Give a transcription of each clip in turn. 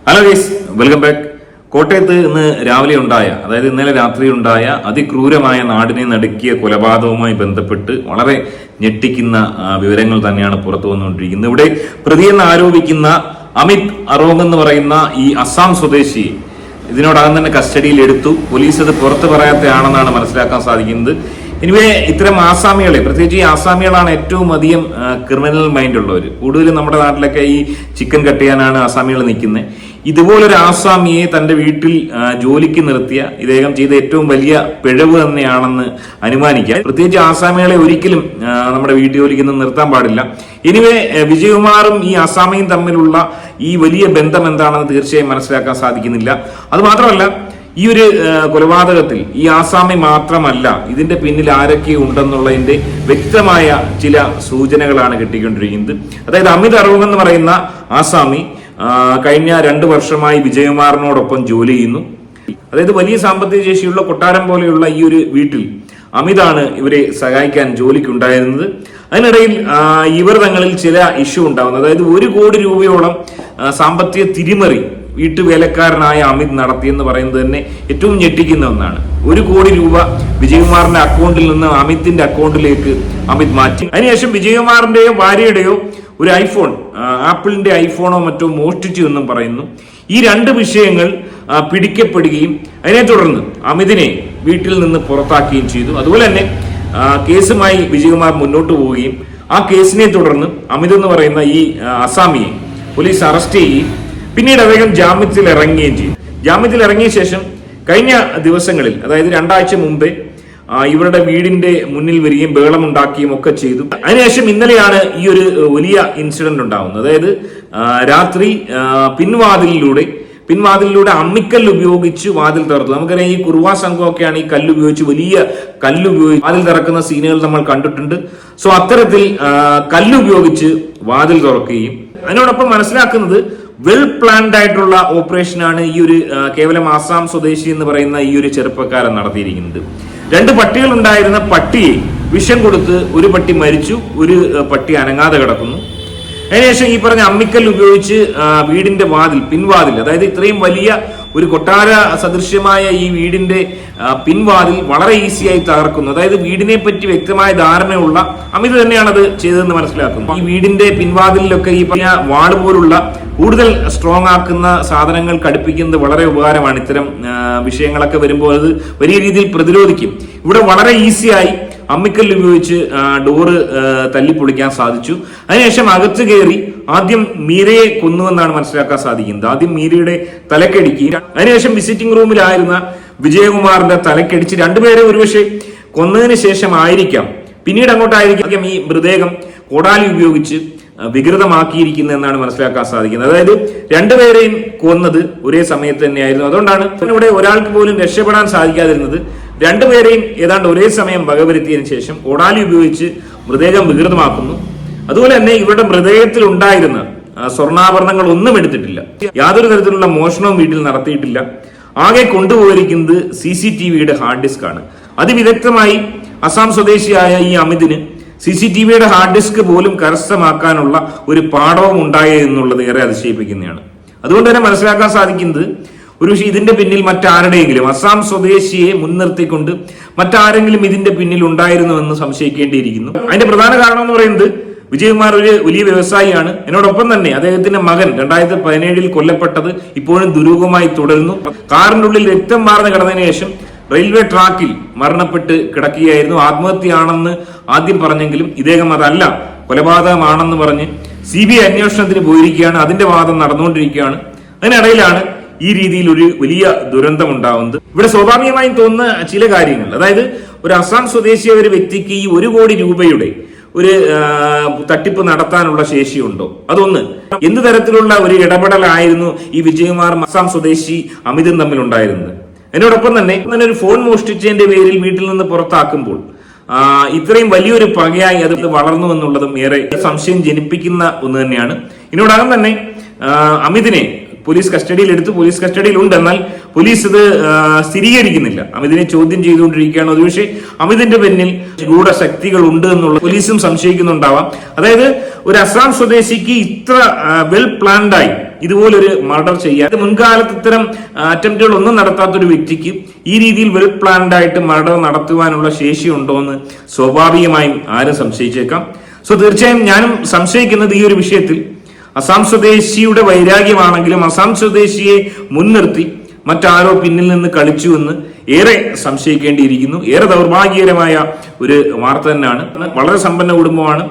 Hello guys, welcome back. കോട്ടയത്ത് ഇന്ന് രാവിലെ ഉണ്ടായ, അതായത് ഇന്നലെ രാത്രി ഉണ്ടായ അതിക്രൂരമായ നാടിനെ നടുക്കിയ കൊലപാതകവുമായി ബന്ധപ്പെട്ട് വളരെ ഞെട്ടിക്കുന്ന വിവരങ്ങൾ തന്നെയാണ് പുറത്തു വന്നുകൊണ്ടിരിക്കുന്നത്. ഇവിടെ പ്രതിയെന്ന് ആരോപിക്കുന്ന അമിത് അറോങ് എന്ന് പറയുന്ന ഈ അസാം സ്വദേശി ഇതിനോടകം തന്നെ കസ്റ്റഡിയിൽ എടുത്തു. പോലീസ് അത് പുറത്തു പറയാത്തയാണെന്നാണ് മനസ്സിലാക്കാൻ സാധിക്കുന്നത്. എനിവേ ഇത്തരം ആസാമികളെ, പ്രത്യേകിച്ച് ഈ ആസാമികളാണ് ഏറ്റവും അധികം ക്രിമിനൽ മൈൻഡ് ഉള്ളവർ. കൂടുതലും നമ്മുടെ നാട്ടിലൊക്കെ ഈ ചിക്കൻ കട്ട് ചെയ്യാനാണ് ആസാമികൾ നിൽക്കുന്നത്. ഇതുപോലൊരു ആസാമിയെ തന്റെ വീട്ടിൽ ജോലിക്ക് നിർത്തിയ ഇദ്ദേഹം ചെയ്ത ഏറ്റവും വലിയ പിഴവ് തന്നെയാണെന്ന് അനുമാനിക്കാം. പ്രത്യേകിച്ച് ആസാമികളെ ഒരിക്കലും നമ്മുടെ വീട്ടു ജോലിക്ക് നിർത്താൻ പാടില്ല. എനിവേ വിജയകുമാറും ഈ ആസാമിയും തമ്മിലുള്ള ഈ വലിയ ബന്ധം എന്താണെന്ന് തീർച്ചയായും മനസ്സിലാക്കാൻ സാധിക്കുന്നില്ല. അത് മാത്രമല്ല, ഈ ഒരു കൊലപാതകത്തിൽ ഈ ആസാമി മാത്രമല്ല, ഇതിന്റെ പിന്നിൽ ആരൊക്കെ ഉണ്ടെന്നുള്ളതിന്റെ വ്യക്തമായ ചില സൂചനകളാണ് കിട്ടിക്കൊണ്ടിരിക്കുന്നത്. അതായത് അമിത് അറോങ് എന്ന് പറയുന്ന ആസാമി കഴിഞ്ഞ 2 വർഷമായി വിജയകുമാറിനോടൊപ്പം ജോലി ചെയ്യുന്നു. അതായത് വലിയ സാമ്പത്തിക ശേഷിയുള്ള കൊട്ടാരം പോലെയുള്ള ഈ ഒരു വീട്ടിൽ അമിതാണ് ഇവരെ സഹായിക്കാൻ ജോലിക്കുണ്ടായിരുന്നത്. അതിനിടയിൽ ഇവർ തങ്ങളിൽ ചില ഇഷ്യൂ ഉണ്ടാകുന്നു. അതായത് 1 കോടി രൂപയോളം സാമ്പത്തിക തിരിമറി വീട്ടുവേലക്കാരനായ അമിത് നടത്തിയെന്ന് പറയുന്നത് തന്നെ ഏറ്റവും ഞെട്ടിക്കുന്ന ഒന്നാണ്. 1 കോടി രൂപ വിജയകുമാറിന്റെ അക്കൗണ്ടിൽ നിന്ന് അമിത്തിന്റെ അക്കൗണ്ടിലേക്ക് അമിത് മാറ്റി. അതിനുശേഷം വിജയകുമാറിന്റെയോ ഭാര്യയുടെയോ ഒരു ഐഫോൺ, ആപ്പിളിന്റെ ഐഫോണോ മറ്റോ മോഷ്ടിച്ചു എന്നും പറയുന്നു. ഈ 2 വിഷയങ്ങൾ പിടിക്കപ്പെടുകയും അതിനെ തുടർന്ന് അമിതിനെ വീട്ടിൽ നിന്ന് പുറത്താക്കുകയും ചെയ്തു. അതുപോലെ തന്നെ കേസുമായി വിജയകുമാർ മുന്നോട്ട് പോവുകയും ആ കേസിനെ തുടർന്ന് അമിത് എന്ന് പറയുന്ന ഈ അസാമിയെ പോലീസ് അറസ്റ്റ് ചെയ്യുകയും പിന്നീട് അദ്ദേഹം ജാമ്യത്തിൽ ഇറങ്ങുകയും ചെയ്തു. ജാമ്യത്തിൽ ഇറങ്ങിയ ശേഷം കഴിഞ്ഞ ദിവസങ്ങളിൽ, അതായത് 2 ആഴ്ച മുമ്പേ ഇവരുടെ വീടിന്റെ മുന്നിൽ വരികയും ബഹളമുണ്ടാക്കുകയും ഒക്കെ ചെയ്തു. അതിനുശേഷം ഇന്നലെയാണ് ഈ ഒരു വലിയ ഇൻസിഡന്റ് ഉണ്ടാകുന്നത്. അതായത് രാത്രി പിൻവാതിലിലൂടെ അമ്മിക്കല്ല് ഉപയോഗിച്ച് വാതിൽ തുറന്നു. നമുക്കറിയാം, ഈ കുറുവാ സംഘമൊക്കെയാണ് ഈ കല്ലുപയോഗിച്ച്, വലിയ കല്ലുപയോഗിച്ച് വാതിൽ തുറക്കുന്ന സീനുകൾ നമ്മൾ കണ്ടിട്ടുണ്ട്. സോ അത്തരത്തിൽ കല്ലുപയോഗിച്ച് വാതിൽ തുറക്കുകയും, അതിനോടൊപ്പം മനസ്സിലാക്കുന്നത് വെൽ പ്ലാൻഡ് ആയിട്ടുള്ള ഓപ്പറേഷനാണ് ഈ ഒരു കേവലം ആസാം സ്വദേശി എന്ന് പറയുന്ന ഈ ഒരു ചെറുപ്പക്കാരൻ നടത്തിയിരിക്കുന്നത്. 2 പട്ടികൾ ഉണ്ടായിരുന്ന പട്ടിയെ വിഷം കൊടുത്ത് ഒരു പട്ടി മരിച്ചു, ഒരു പട്ടി അനങ്ങാതെ കിടക്കുന്നു. അതിനുശേഷം ഈ പറഞ്ഞ അമ്മിക്കല്ല് ഉപയോഗിച്ച് വീടിന്റെ പിൻവാതിൽ, അതായത് ഇത്രയും വലിയ ഒരു കൊട്ടാര സദൃശ്യമായ ഈ വീടിന്റെ പിൻവാതിൽ വളരെ ഈസിയായി തകർക്കുന്നു. അതായത് വീടിനെ പറ്റി വ്യക്തമായ ധാരണയുള്ള അമിത് തന്നെയാണ് അത് ചെയ്തതെന്ന് മനസ്സിലാക്കുന്നു. ഈ വീടിന്റെ പിൻവാതിലൊക്കെ ഈ പറഞ്ഞ വാള് പോലുള്ള കൂടുതൽ സ്ട്രോങ് ആക്കുന്ന സാധനങ്ങൾ ഘടിപ്പിക്കുന്നത് വളരെ ഉപകാരമാണ്. ഇത്തരം വിഷയങ്ങളൊക്കെ വരുമ്പോൾ അത് വലിയ രീതിയിൽ പ്രതിരോധിക്കും. ഇവിടെ വളരെ ഈസിയായി അമ്മിക്കല്ല് ഉപയോഗിച്ച് ഡോറ് തല്ലിപ്പൊളിക്കാൻ സാധിച്ചു. അതിനുശേഷം അകത്ത് കയറി ആദ്യം മീരയെ കൊന്നുവെന്നാണ് മനസ്സിലാക്കാൻ സാധിക്കുന്നത്. ആദ്യം മീരയുടെ തലക്കടിക്കുകയും അതിനുശേഷം വിസിറ്റിംഗ് റൂമിലായിരുന്ന വിജയകുമാറിന്റെ തലക്കടിച്ച് 2 പേരെ ഒരുപക്ഷെ കൊന്നതിന് ശേഷം ആയിരിക്കാം, പിന്നീട് അങ്ങോട്ടായിരിക്കാം ഈ മൃതദേഹം കോടാലി ഉപയോഗിച്ച് വികൃതമാക്കിയിരിക്കുന്നത് എന്നാണ് മനസ്സിലാക്കാൻ സാധിക്കുന്നത്. അതായത് 2 പേരെയും കൊന്നത് ഒരേ സമയത്ത് തന്നെയായിരുന്നു. അതുകൊണ്ടാണ് ഇവിടെ ഒരാൾക്ക് പോലും രക്ഷപ്പെടാൻ സാധിക്കാതിരുന്നത്. 2 പേരെയും ഏതാണ്ട് ഒരേ സമയം വകവരുത്തിയതിനു ശേഷം കോടാലി ഉപയോഗിച്ച് മൃതദേഹം വികൃതമാക്കുന്നു. അതുപോലെ തന്നെ ഇവരുടെ മൃതദേഹത്തിൽ ഉണ്ടായിരുന്ന സ്വർണ്ണാഭരണങ്ങൾ ഒന്നും എടുത്തിട്ടില്ല. യാതൊരു തരത്തിലുള്ള മോഷണവും വീട്ടിൽ നടത്തിയിട്ടില്ല. ആകെ കൊണ്ടുപോയിരിക്കുന്നത് CCTVയുടെ ഹാർഡ് ഡിസ്ക് ആണ്. അതിവിദഗ്ധമായി അസാം സ്വദേശിയായ ഈ അമിതിന് CCTVയുടെ ഹാർഡ് ഡിസ്ക് പോലും കരസ്ഥമാക്കാനുള്ള ഒരു പാഠവും ഉണ്ടായോ എന്നുള്ളത് ഏറെ അതിശയിപ്പിക്കുന്നതാണ്. അതുകൊണ്ട് തന്നെ മനസ്സിലാക്കാൻ സാധിക്കുന്നത് ഒരുപക്ഷെ ഇതിന്റെ പിന്നിൽ മറ്റാരുടെയെങ്കിലും, അസാം സ്വദേശിയെ മുൻനിർത്തിക്കൊണ്ട് മറ്റാരെങ്കിലും ഇതിന്റെ പിന്നിൽ ഉണ്ടായിരുന്നുവെന്ന് സംശയിക്കേണ്ടിയിരിക്കുന്നു. അതിന്റെ പ്രധാന കാരണം എന്ന് പറയുന്നത് വിജയകുമാർ ഒരു വലിയ വ്യവസായിയാണ്. എന്നോടൊപ്പം തന്നെ അദ്ദേഹത്തിന്റെ മകൻ 2017 കൊല്ലപ്പെട്ടത് ഇപ്പോഴും ദുരൂഹമായി തുടരുന്നു. കാറിന്റെ ഉള്ളിൽ രക്തം വാർന്ന് കിടന്നതിന് ശേഷം റെയിൽവേ ട്രാക്കിൽ മരണപ്പെട്ട് കിടക്കുകയായിരുന്നു. ആത്മഹത്യയാണെന്ന് ആദ്യം പറഞ്ഞെങ്കിലും ഇദ്ദേഹം അതല്ല, കൊലപാതകമാണെന്ന് പറഞ്ഞ് CBI അന്വേഷണത്തിന് പോയിരിക്കുകയാണ്. അതിന്റെ വാദം നടന്നുകൊണ്ടിരിക്കുകയാണ്. അതിനിടയിലാണ് ഈ രീതിയിൽ ഒരു വലിയ ദുരന്തം ഉണ്ടാവുന്നത്. ഇവിടെ സ്വാഭാവികമായും തോന്നുന്ന ചില കാര്യങ്ങൾ, അതായത് ഒരു അസാം സ്വദേശിയായ ഒരു വ്യക്തിക്ക് ഈ 1 കോടി രൂപയുടെ ഒരു തട്ടിപ്പ് നടത്താനുള്ള ശേഷിയുണ്ടോ? അതൊന്ന്. എന്ത് തരത്തിലുള്ള ഒരു ഇടപെടലായിരുന്നു ഈ വിജയകുമാറും അസാം സ്വദേശി അമിതും തമ്മിൽ ഉണ്ടായിരുന്നത്? എന്നോടൊപ്പം തന്നെ ഒരു ഫോൺ മോഷ്ടിച്ചതിന്റെ പേരിൽ വീട്ടിൽ നിന്ന് പുറത്താക്കുമ്പോൾ ഇത്രയും വലിയൊരു പകയായി അത് വളർന്നു എന്നുള്ളതും ഏറെ സംശയം ജനിപ്പിക്കുന്ന ഒന്ന് തന്നെയാണ്. ഇതിനോടകം തന്നെ അമിതിനെ പോലീസ് കസ്റ്റഡിയിലെടുത്ത് പോലീസ് കസ്റ്റഡിയിലുണ്ട്. എന്നാൽ പോലീസ് ഇത് സ്ഥിരീകരിക്കുന്നില്ല. അമിതിനെ ചോദ്യം ചെയ്തുകൊണ്ടിരിക്കുകയാണ്. ഒരുപക്ഷെ അമിതിന്റെ പിന്നിൽ ഗൂഢശക്തികൾ ഉണ്ട് എന്നുള്ള പോലീസും സംശയിക്കുന്നുണ്ടാവാം. അതായത് ഒരു അസാം സ്വദേശിക്ക് ഇത്ര വെൽ പ്ലാൻഡായി ഇതുപോലൊരു മർഡർ ചെയ്യാൻ മുൻകാലത്ത് ഇത്തരം അറ്റംപ്റ്റുകൾ ഒന്നും നടത്താത്തൊരു വ്യക്തിക്ക് ഈ രീതിയിൽ വെൽ പ്ലാൻഡ് ആയിട്ട് മർഡർ നടത്തുവാനുള്ള ശേഷി ഉണ്ടോ എന്ന് സ്വാഭാവികമായും ആരും സംശയിച്ചേക്കാം. സോ തീർച്ചയായും ഞാനും സംശയിക്കുന്നത് ഈ ഒരു വിഷയത്തിൽ അസാം സ്വദേശിയുടെ വൈരാഗ്യമാണെങ്കിലും അസാം സ്വദേശിയെ മുൻനിർത്തി മറ്റാരോ പിന്നിൽ നിന്ന് കളിച്ചു എന്ന് ഏറെ സംശയിക്കേണ്ടിയിരിക്കുന്നു. ഏറെ ദൗർഭാഗ്യകരമായ ഒരു വാർത്ത തന്നെയാണ്. വളരെ സമ്പന്ന കുടുംബമാണ്.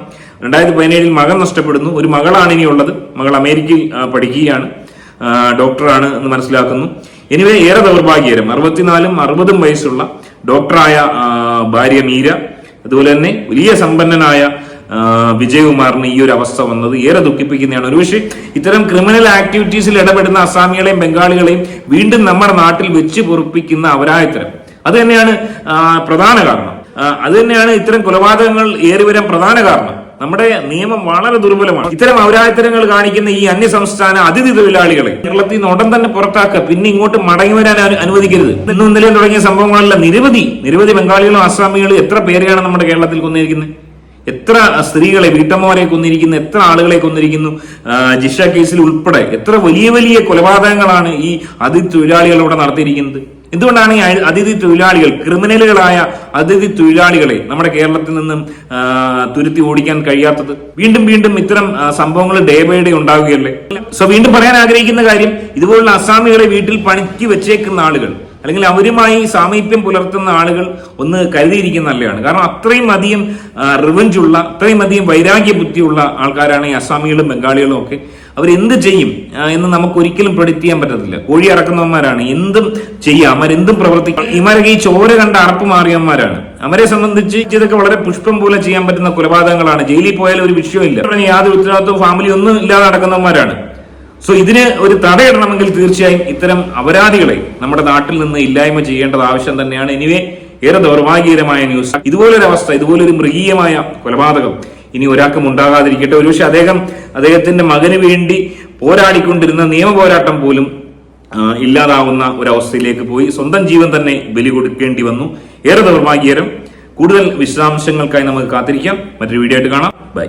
2017 മകൻ നഷ്ടപ്പെടുന്നു. ഒരു മകളാണ് ഇനിയുള്ളത്. മകൾ അമേരിക്കയിൽ പഠിക്കുകയാണ്, ഡോക്ടറാണ് എന്ന് മനസ്സിലാക്കുന്നു. എനിവേ ഏറെ ദൗർഭാഗ്യകരം. 64ഉം 60ഉം വയസ്സുള്ള ഡോക്ടറായ ഭാര്യ മീര, അതുപോലെ തന്നെ വലിയ സമ്പന്നനായ വിജയകുമാറിന് ഈ ഒരു അവസ്ഥ വന്നത് ഏറെ ദുഃഖിപ്പിക്കുന്നതാണ്. ഒരുപക്ഷെ ഇത്തരം ക്രിമിനൽ ആക്ടിവിറ്റീസിൽ ഇടപെടുന്ന അസാമികളെയും ബംഗാളികളെയും വീണ്ടും നമ്മുടെ നാട്ടിൽ വെച്ച് പൊറുപ്പിക്കുന്ന അവരായത്തരം അത് തന്നെയാണ് പ്രധാന കാരണം. അത് തന്നെയാണ് ഇത്തരം കൊലപാതകങ്ങൾ ഏറി വരാൻ പ്രധാന കാരണം. നമ്മുടെ നിയമം വളരെ ദുർബലമാണ്. ഇത്തരം ഔരായത്തരങ്ങൾ കാണിക്കുന്ന ഈ അന്യസംസ്ഥാന അതിഥി തൊഴിലാളികളെ കേരളത്തിൽ നിന്ന് ഉടൻ തന്നെ പുറത്താക്കുക. പിന്നെ ഇങ്ങോട്ട് മടങ്ങി വരാൻ അനുവദിക്കരുത്. ഇന്നും ഇന്നലെയും തുടങ്ങിയ സംഭവങ്ങളല്ല, നിരവധി ബംഗാളികളും ആസാമികളും എത്ര പേരെയാണ് നമ്മുടെ കേരളത്തിൽ കൊന്നിരിക്കുന്നത്? എത്ര സ്ത്രീകളെ, വീട്ടമ്മമാരെ കൊന്നിരിക്കുന്നു, എത്ര ആളുകളെ കൊന്നിരിക്കുന്നു. ജിഷ കേസിൽ ഉൾപ്പെടെ എത്ര വലിയ കൊലപാതകങ്ങളാണ് ഈ അതിഥി തൊഴിലാളികൾ ഇവിടെ നടത്തിയിരിക്കുന്നത്. എന്തുകൊണ്ടാണ് ഈ അതിഥി തൊഴിലാളികൾ, ക്രിമിനലുകളായ അതിഥി തൊഴിലാളികളെ നമ്മുടെ കേരളത്തിൽ നിന്നും തുരുത്തി ഓടിക്കാൻ കഴിയാത്തത്? വീണ്ടും ഇത്തരം സംഭവങ്ങൾ ഡേ ബൈ ഡേ ഉണ്ടാവുകയല്ലേ. സോ വീണ്ടും പറയാൻ ആഗ്രഹിക്കുന്ന കാര്യം, ഇതുപോലുള്ള അസാമികളെ വീട്ടിൽ പണിക്ക് വെച്ചേക്കുന്ന ആളുകൾ അല്ലെങ്കിൽ അവരുമായി സാമീപ്യം പുലർത്തുന്ന ആളുകൾ ഒന്ന് കരുതിയിരിക്കുന്ന നല്ലതാണ്. കാരണം അത്രയും അധികം റിവഞ്ചുള്ള, അത്രയും അധികം വൈരാഗ്യ ബുദ്ധിയുള്ള ആൾക്കാരാണ് ഈ അസാമികളും ബംഗാളികളും ഒക്കെ. അവരെന്ത് ചെയ്യും എന്ന് നമുക്ക് ഒരിക്കലും പ്രെഡിക്റ്റ് ചെയ്യാൻ പറ്റത്തില്ല. കോഴി അറക്കുന്നവന്മാരാണ്, എന്തും ചെയ്യാം, അവരെന്തും പ്രവർത്തിക്കും. ഇമാരൊക്കെ ഈ ചോര കണ്ട അറപ്പ് മാറിയവന്മാരാണ്. അവരെ സംബന്ധിച്ച് ഇതൊക്കെ വളരെ പുഷ്പം പോലെ ചെയ്യാൻ പറ്റുന്ന കൊലപാതകങ്ങളാണ്. ജയിലിൽ പോയാൽ ഒരു വിഷയമില്ല, യാതൊരു ഉത്തരവാദിത്വം ഫാമിലി ഒന്നും ഇല്ലാതെ നടക്കുന്നവന്മാരാണ്. സോ ഇതിന് ഒരു തടയിടണമെങ്കിൽ തീർച്ചയായും ഇത്തരം അപരാധികളെ നമ്മുടെ നാട്ടിൽ നിന്ന് ഇല്ലായ്മ ചെയ്യേണ്ടത് ആവശ്യം തന്നെയാണ്. എനിവേ ഏറെ ദൗർഭാഗ്യകരമായ ന്യൂസ്. ഇതുപോലൊരവസ്ഥ, ഇതുപോലൊരു മൃഗീയമായ കൊലപാതകം ഇനി ഒരാൾക്കും ഉണ്ടാകാതിരിക്കട്ടെ. ഒരുപക്ഷെ അദ്ദേഹത്തിന്റെ മകന് വേണ്ടി പോരാടിക്കൊണ്ടിരുന്ന നിയമ പോരാട്ടം പോലും ഇല്ലാതാവുന്ന ഒരവസ്ഥയിലേക്ക് പോയി. സ്വന്തം ജീവൻ തന്നെ ബലി കൊടുക്കേണ്ടി വന്നു. ഏറെ ദൗർഭാഗ്യകരം. കൂടുതൽ വിശദാംശങ്ങൾക്കായി നമുക്ക് കാത്തിരിക്കാം. മറ്റൊരു വീഡിയോ ആയിട്ട് കാണാം. ബൈ.